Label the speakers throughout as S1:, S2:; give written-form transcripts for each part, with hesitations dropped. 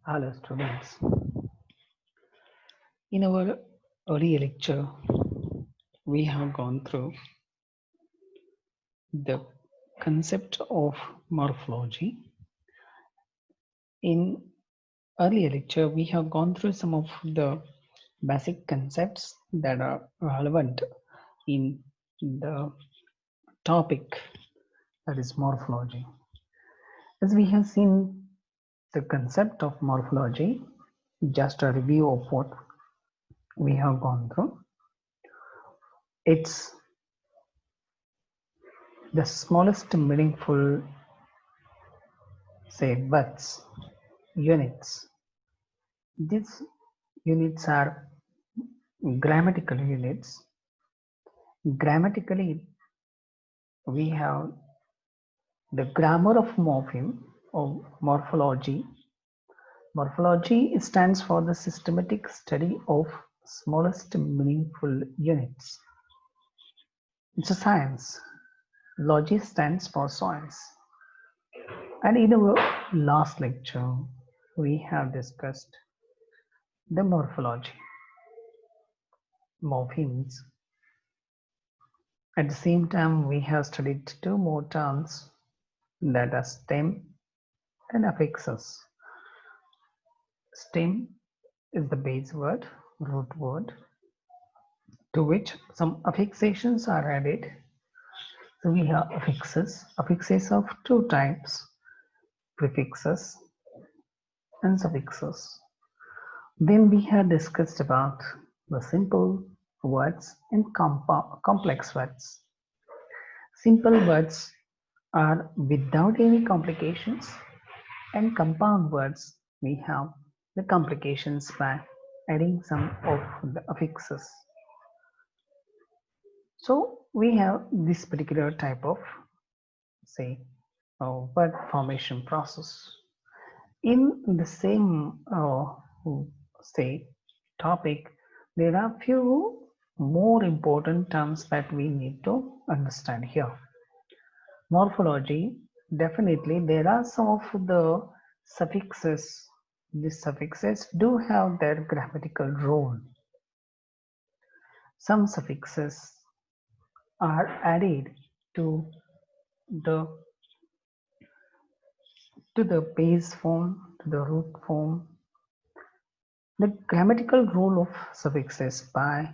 S1: Hello students. In our earlier lecture, we have gone through the concept of morphology. In earlier lecture, we have gone through some of the basic concepts that are relevant in the topic that is morphology. As we have seen the concept of morphology, just a review of what we have gone through. It's the smallest meaningful, say, words, units. These units are grammatical units. Grammatically, we have the grammar of morpheme or morphology. Morphology stands for the systematic study of smallest meaningful units. It's a science. Logy stands for science. And in our last lecture, we have discussed the morphology, morphemes. At the same time, we have studied two more terms that are stem and affixes. Stem is the base word, root word, to which some affixations are added. So we have affixes of two types, prefixes and suffixes. Then we have discussed about the simple words and complex words. Simple words are without any complications, and compound words we have the complications by adding some of the affixes. So we have this particular type of, say, word formation process. In the same say topic, there are few more important terms that we need to understand here. Morphology, definitely there are some of the suffixes. These suffixes do have their grammatical role. Some suffixes are added to the base form, to the root form. The grammatical role of suffixes, by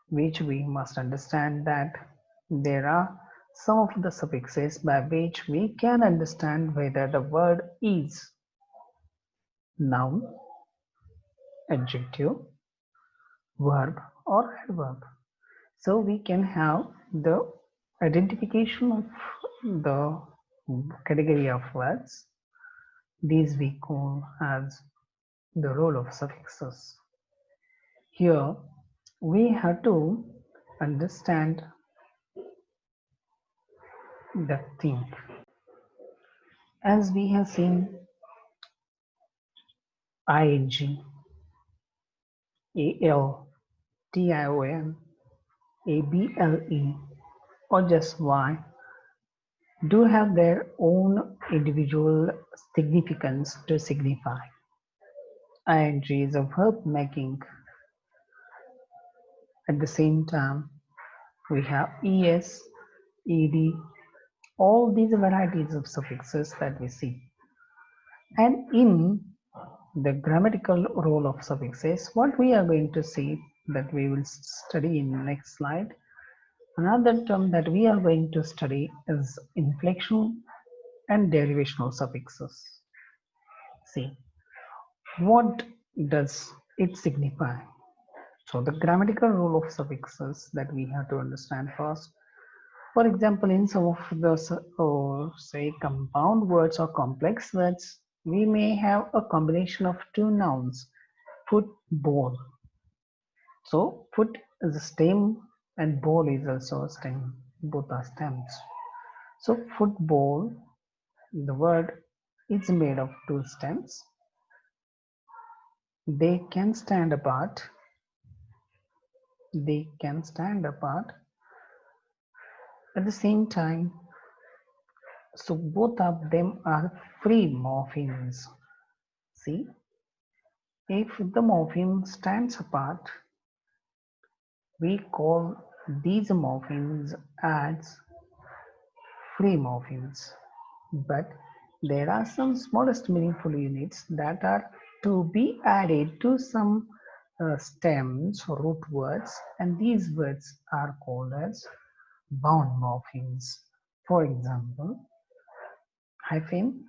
S1: which we must understand that there are some of the suffixes by which we can understand whether the word is noun, adjective, verb, or adverb. So we can have the identification of the category of words. These we call as the role of suffixes. Here we have to understand the thing. As we have seen ing, al, tion, able, or just y do have their own individual significance to signify. Ing is a verb making. At the same time, we have es, ed, all these varieties of suffixes that we see. And in the grammatical role of suffixes, what we are going to see that we will study in the next slide. Another term that we are going to study is inflectional and derivational suffixes. See, what does it signify? So the grammatical role of suffixes that we have to understand first. For example, in some of the say compound words or complex words, we may have a combination of two nouns, foot, ball. So foot is a stem and ball is also a stem. Both are stems. So football, the word is made of two stems. They can stand apart. They can stand apart. At the same time, so both of them are free morphemes. See, If the morpheme stands apart, we call these morphemes as free morphemes. But there are some smallest meaningful units that are to be added to some stems or root words, and these words are called as bound morphemes. For example, hyphen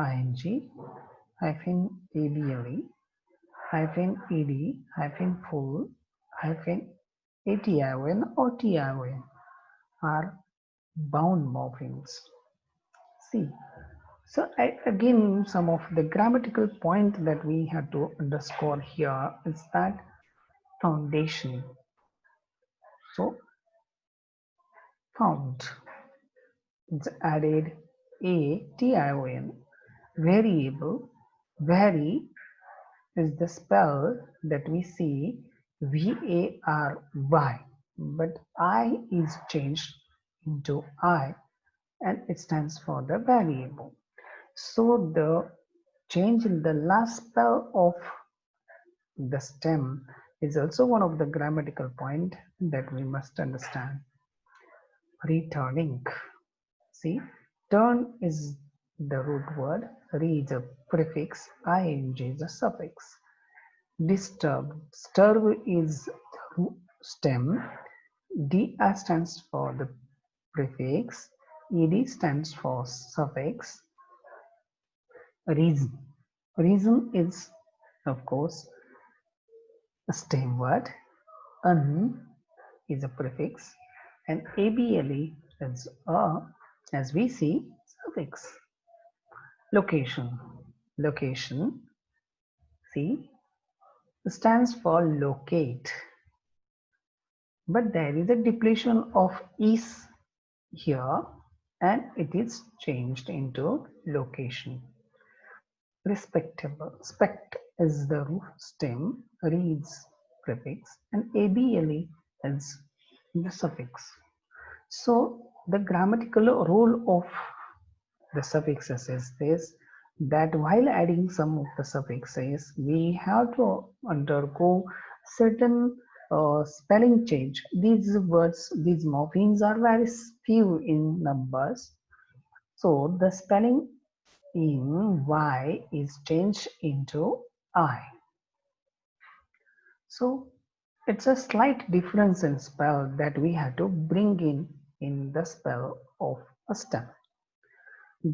S1: ing, hyphen able, hyphen ed, hyphen full, hyphen ation or tion are bound morphemes. See, so again, some of the grammatical point that we have to underscore here is that foundation. So found, it's added a tion, variable. Vary is the spell that we see vary, but I is changed into I, and it stands for the variable. So the change in the last spell of the stem is also one of the grammatical point that we must understand. Returning. See, turn is the root word, re is a prefix, ing is a suffix. Disturb. Sturb is stem. Di stands for the prefix. Ed stands for suffix. Reason. Reason is, of course, a stem word. Un is a prefix, and able is a, as we see, suffix. Location. Location, see, stands for locate, but there is a depletion of is here, and it is changed into location. Respectable. Spect is the root stem, reads prefix, and able is the suffix. So the grammatical role of the suffixes is this, that while adding some of the suffixes, we have to undergo certain spelling change. These words, these morphemes are very few in numbers. So the spelling in Y is changed into I. So it's a slight difference in spell that we have to bring in the spell of a stem.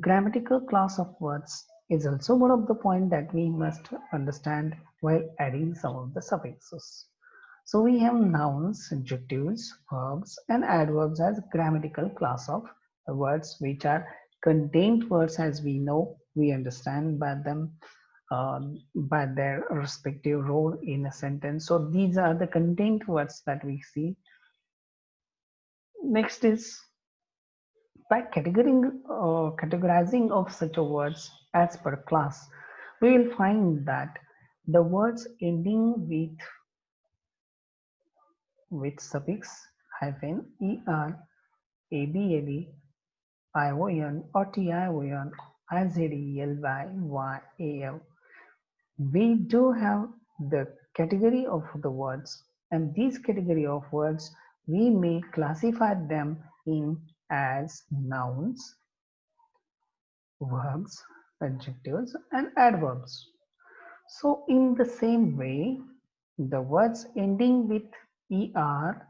S1: Grammatical class of words is also one of the points that we must understand while adding some of the suffixes. So we have nouns, adjectives, verbs, and adverbs as grammatical class of words, which are contained words, as we know, we understand by them, by their respective role in a sentence. So these are the contained words that we see. Next is by categorizing of such a words as per class, we will find that the words ending with suffix hyphen er, able, ion, or tion, izely, yal. We do have the category of the words, and these category of words we may classify them in as nouns, verbs, adjectives, and adverbs. So in the same way, the words ending with er,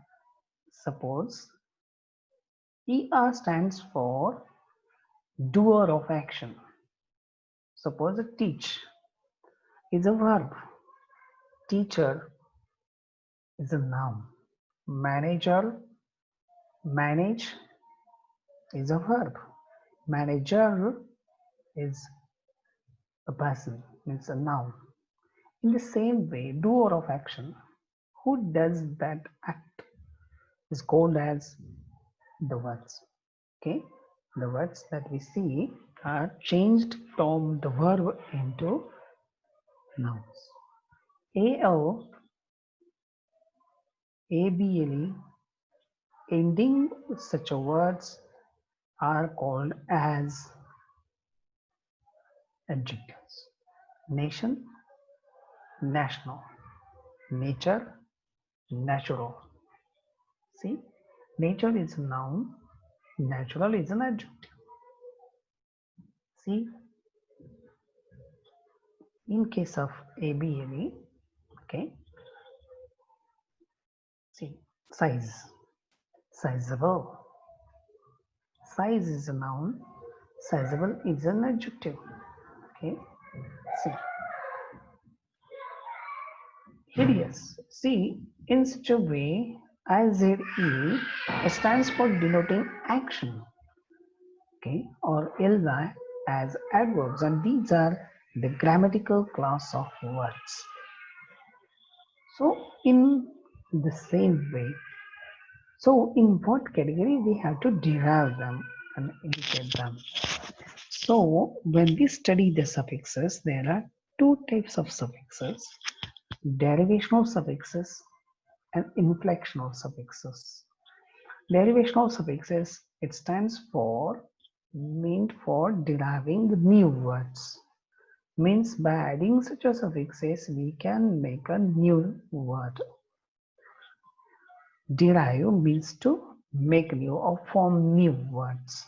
S1: suppose er stands for doer of action. Suppose teach is a verb, teacher is a noun, manager, manage is a verb, manager is a person, means a noun. In the same way, doer of action, who does that act, is called as the words. Okay, the words that we see are changed from the verb into nouns. Al, able, ending such words are called as adjectives. Nation, national, nature, natural. See, nature is a noun, natural is an adjective. See, in case of ABAB, okay, see, size, sizable. Size is a noun, sizable is an adjective. Okay, see, hideous. See, in such a way, IZE stands for denoting action, okay, or ly as adverbs, and these are the grammatical class of words. So, in the same way, so in what category we have to derive them and indicate them. So, when we study the suffixes, there are two types of suffixes: derivational suffixes and inflectional suffixes. Derivational suffixes, it stands for meant for deriving new words. Means by adding such a suffixes, we can make a new word. Derive means to make new or form new words.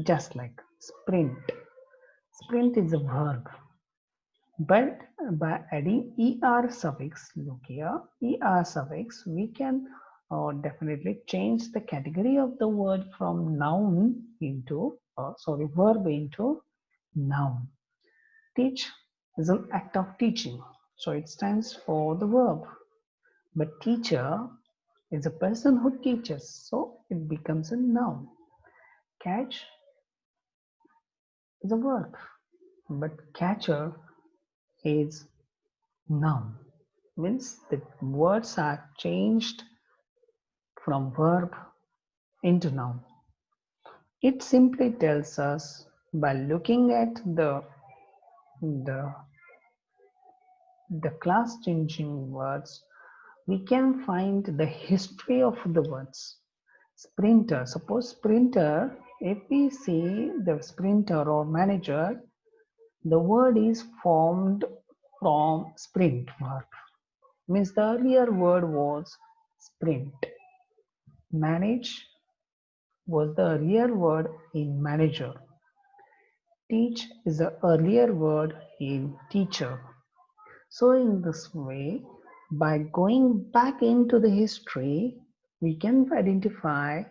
S1: Just like sprint. Sprint is a verb. But by adding er suffix, look here, er suffix, we can definitely change the category of the word from noun into, verb into noun. Teach is an act of teaching, so it stands for the verb. But teacher is a person who teaches, so it becomes a noun. Catch is a verb, but catcher is noun. Means the words are changed from verb into noun. It simply tells us by looking at the, the class changing words, we can find the history of the words. Sprinter, suppose sprinter, if we see the sprinter or manager, the word is formed from sprint verb. Means the earlier word was sprint. Manage was the earlier word in manager. Teach is the earlier word in teacher. So in this way, by going back into the history, we can identify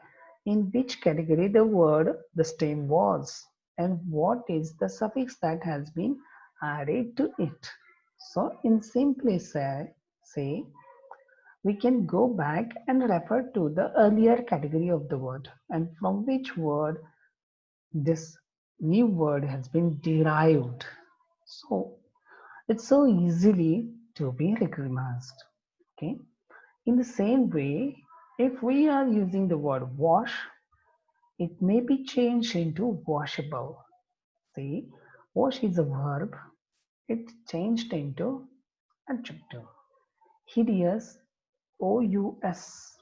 S1: in which category the word the stem was and what is the suffix that has been added to it. So in simply say we can go back and refer to the earlier category of the word and from which word this new word has been derived. So it's so easily to be recognized. Okay. In the same way, if we are using the word wash, it may be changed into washable. See, wash is a verb. It's changed into adjective. Hideous, O-U-S,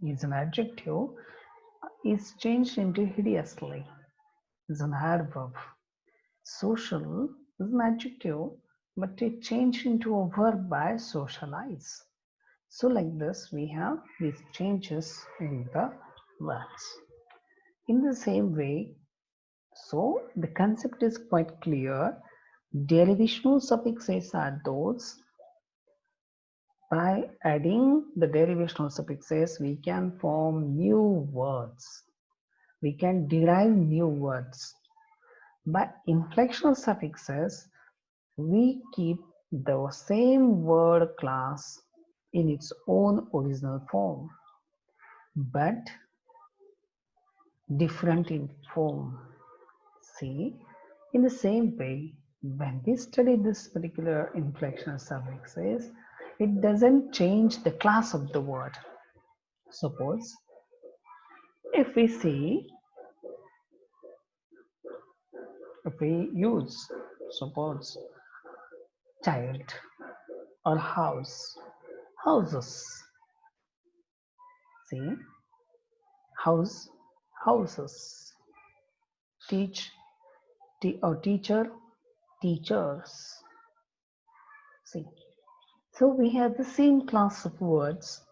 S1: is an adjective, is changed into hideously, is an adverb. Social is an adjective, but it changed into a verb by socialize. So like this, we have these changes in the words. In the same way, so the concept is quite clear. Derivational suffixes are those by adding the derivational suffixes, we can form new words. We can derive new words. By inflectional suffixes, we keep the same word class in its own original form, but different in form. See, in the same way, when we study this particular inflectional suffixes, it doesn't change the class of the word. Suppose if we see, if we use, suppose child or house, houses. See, house, houses. Teach, or teacher, teachers. See, so we have the same class of words.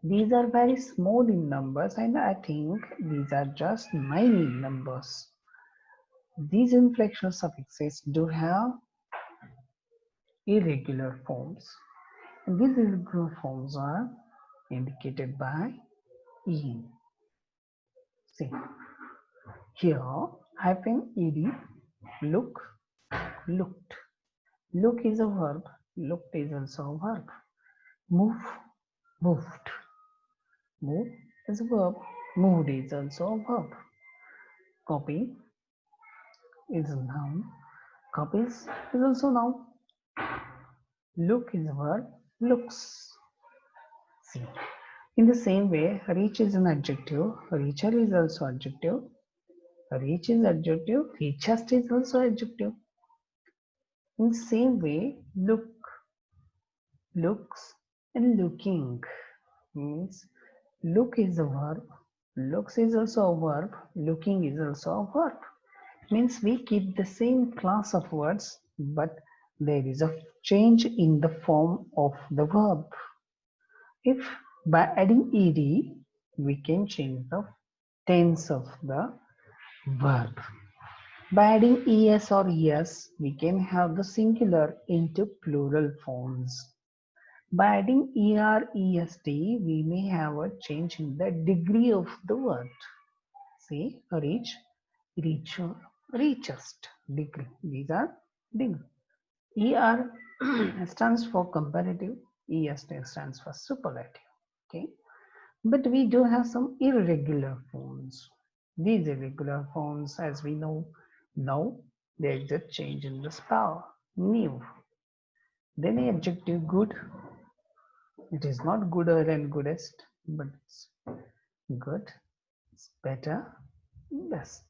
S1: These are very small in numbers, and I think these are just 9 in numbers. These inflectional suffixes do have irregular forms, and these irregular forms are indicated by E. See, here hyphen ed, look, looked. Look is a verb, looked is also a verb. Move, moved. Move is a verb, moved is also a verb. Copy is a noun, copies is also noun. Look is a verb, looks. See. In the same way, reach is an adjective, reacher is also adjective, reach is adjective, reachest is also adjective. In the same way, look, looks, and looking means look is a verb, looks is also a verb, looking is also a verb. Means we keep the same class of words, but there is a change in the form of the verb. If by adding ed, we can change the tense of the verb. By adding es or es, we can have the singular into plural forms. By adding er, est, we may have a change in the degree of the word. See, reach, reacher, reachest, degree. These are degree. Er stands for comparative, est stands for superlative. Okay, but we do have some irregular forms. These irregular forms, as we know, now there is a change in the spell. New. Then the adjective good. It is not gooder than goodest, but it's good, it's better, best.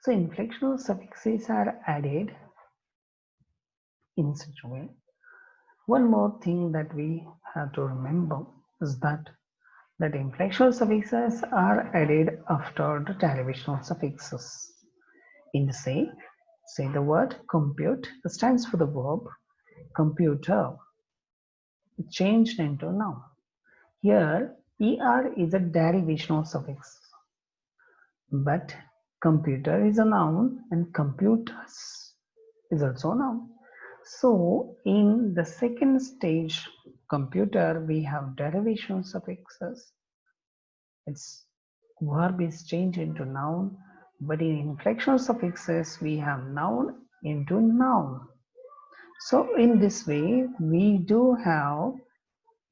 S1: So inflectional suffixes are added in such a way. One more thing that we have to remember is that inflectional suffixes are added after the derivational suffixes. In the say the word compute stands for the verb computer, changed into noun. Here er is a derivational suffix, but computer is a noun and computers is also a noun. So in the second stage computer, we have derivation suffixes. Its verb is changed into noun, but in inflectional suffixes we have noun into noun. So in this way we do have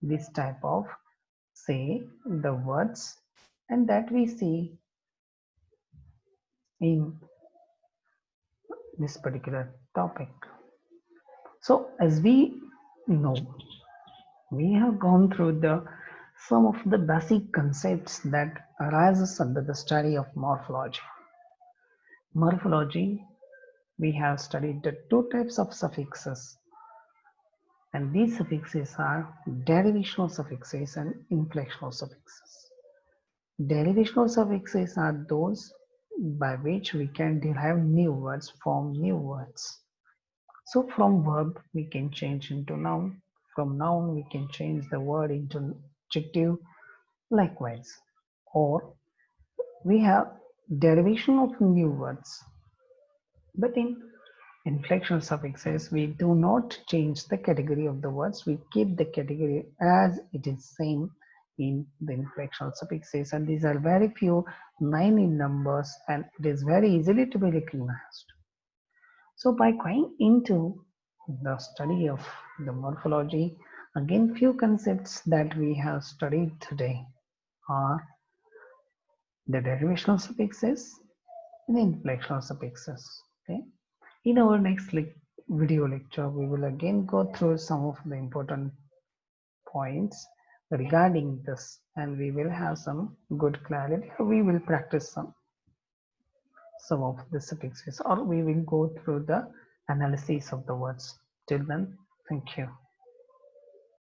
S1: this type of say the words, and that we see in this particular topic. So as we know, we have gone through some of the basic concepts that arises under the study of morphology. Morphology, we have studied the two types of suffixes, and these suffixes are derivational suffixes and inflectional suffixes. Derivational suffixes are those by which we can derive new words, form new words. So from verb we can change into noun, from noun we can change the word into adjective, likewise. Or we have derivation of new words, but in inflectional suffixes we do not change the category of the words, we keep the category as it is same in the inflectional suffixes, and these are very few, 9 in numbers, and it is very easily to be recognized. So by going into the study of the morphology, again few concepts that we have studied today are the derivational suffixes and the inflectional suffixes. Okay. In our next video lecture, we will again go through some of the important points regarding this, and we will have some good clarity. We will practice some of the suffixes, or we will go through the analysis of the words. Till then, thank you.